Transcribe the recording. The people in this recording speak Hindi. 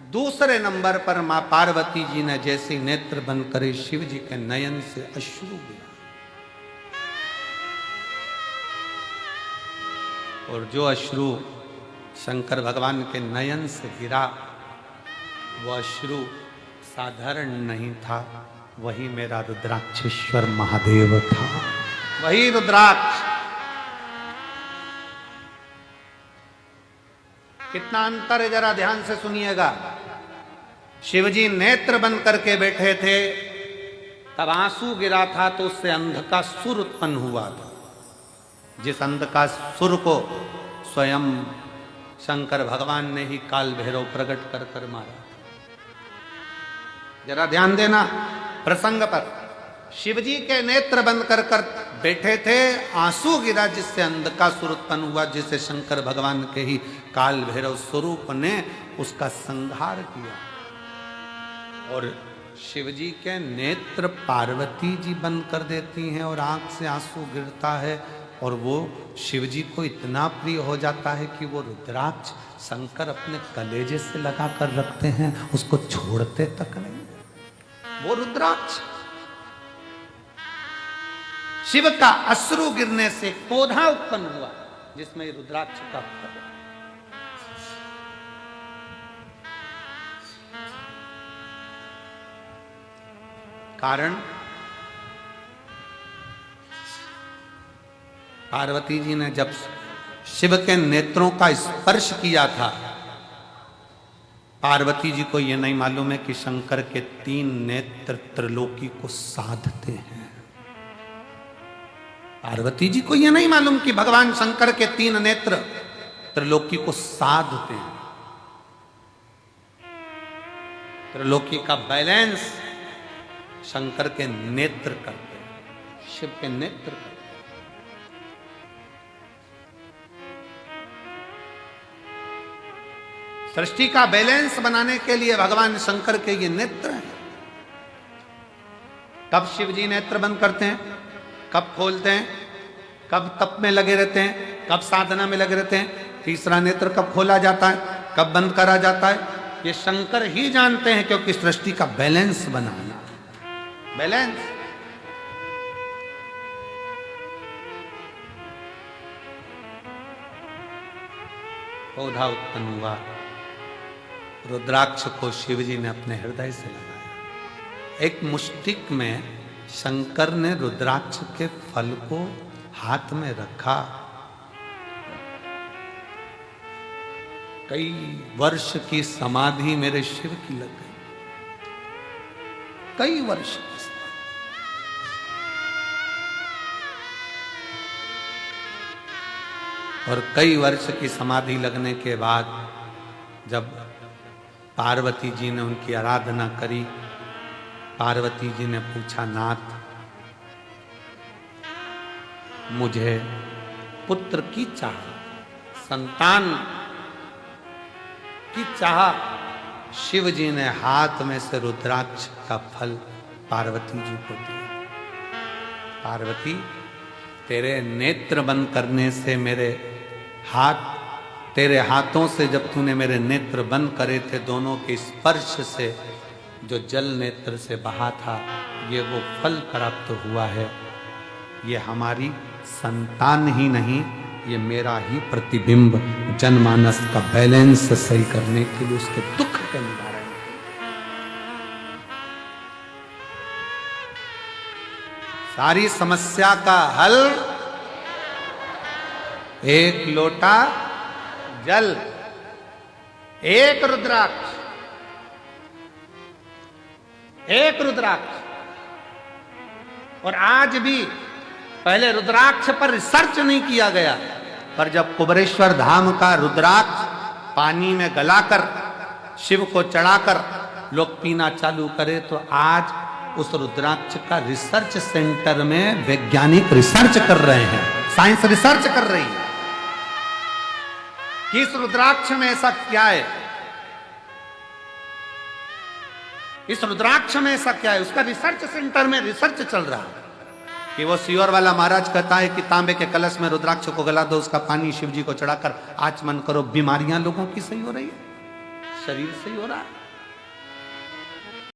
दूसरे नंबर पर मां पार्वती जी ने जैसे नेत्र बंद करे शिव जी के नयन से अश्रु गिरा, और जो अश्रु शंकर भगवान के नयन से गिरा वो अश्रु साधारण नहीं था, वही मेरा रुद्राक्षेश्वर महादेव था, वही रुद्राक्ष। कितना अंतर है जरा ध्यान से सुनिएगा। शिवजी नेत्र बंद करके बैठे थे, तब आंसू गिरा था तो उससे अंध का सुर उत्पन्न हुआ था, जिस अंध का सुर को स्वयं शंकर भगवान ने ही काल भैरव प्रकट कर कर मारा। जरा ध्यान देना प्रसंग पर। शिवजी के नेत्र बंद कर कर बैठे थे, आंसू गिरा जिससे अंध का सुर उत्पन्न हुआ, जिसे शंकर भगवान के ही काल भैरव स्वरूप ने उसका संहार किया। और शिवजी के नेत्र पार्वती जी बंद कर देती हैं और आंख से आंसू गिरता है, और वो शिवजी को इतना प्रिय हो जाता है कि वो रुद्राक्ष शंकर अपने कलेजे से लगा कर रखते हैं, उसको छोड़ते तक नहीं। वो रुद्राक्ष शिव का अश्रु गिरने से पौधा उत्पन्न हुआ जिसमें रुद्राक्ष का फल। कारण पार्वती जी ने जब शिव के नेत्रों का स्पर्श किया था, पार्वती जी को यह नहीं मालूम है कि शंकर के 3 नेत्र त्रिलोकी को साधते हैं। पार्वती जी को यह नहीं मालूम कि भगवान शंकर के 3 नेत्र त्रिलोकी को साधते हैं। त्रिलोकी का बैलेंस शंकर के नेत्र करते हैं, शिव के नेत्र करते हैं। सृष्टि का बैलेंस बनाने के लिए भगवान शंकर के ये नेत्र हैं। कब शिव जी नेत्र बंद करते हैं, कब खोलते हैं, कब तप में लगे रहते हैं, कब साधना में लगे रहते हैं, तीसरा नेत्र कब खोला जाता है, कब बंद करा जाता है, ये शंकर ही जानते हैं, क्योंकि सृष्टि का बैलेंस बनाना, बैलेंस। पौधा उत्पन्न हुआ, रुद्राक्ष को शिवजी ने अपने हृदय से लगाया। एक मुष्टिक में शंकर ने रुद्राक्ष के फल को हाथ में रखा। कई वर्ष की समाधि मेरे शिव की लग गई, कई वर्ष की समाधि। और कई वर्ष की समाधि लगने के बाद जब पार्वती जी ने उनकी आराधना करी, पार्वती जी ने पूछा, नाथ मुझे पुत्र की चाह, संतान की चाह। शिव जी ने हाथ में से रुद्राक्ष का फल पार्वती जी को दिया। पार्वती, तेरे नेत्र बंद करने से मेरे हाथ, तेरे हाथों से जब तूने मेरे नेत्र बंद करे थे, दोनों के स्पर्श से जो जल नेत्र से बहा था, ये वो फल प्राप्त हुआ है। ये हमारी संतान ही नहीं, ये मेरा ही प्रतिबिंब जनमानस का बैलेंस सही करने के लिए, उसके दुख के निवारण के लिए। सारी समस्या का हल एक लोटा जल, एक रुद्राक्ष, एक रुद्राक्ष। और आज भी पहले रुद्राक्ष पर रिसर्च नहीं किया गया, पर जब कुबेरेश्वर धाम का रुद्राक्ष पानी में गलाकर शिव को चढ़ाकर लोग पीना चालू करे, तो आज उस रुद्राक्ष का रिसर्च सेंटर में वैज्ञानिक रिसर्च कर रहे हैं, साइंस रिसर्च कर रही है कि इस रुद्राक्ष में ऐसा क्या है, इस रुद्राक्ष में ऐसा क्या है। उसका रिसर्च सेंटर में रिसर्च चल रहा है कि वो सियोर वाला महाराज कहता है कि तांबे के कलश में रुद्राक्ष को गला दो, उसका पानी शिव जी को चढ़ाकर आचमन करो, बीमारियां लोगों की सही हो रही है। शरीर से ही हो रहा है।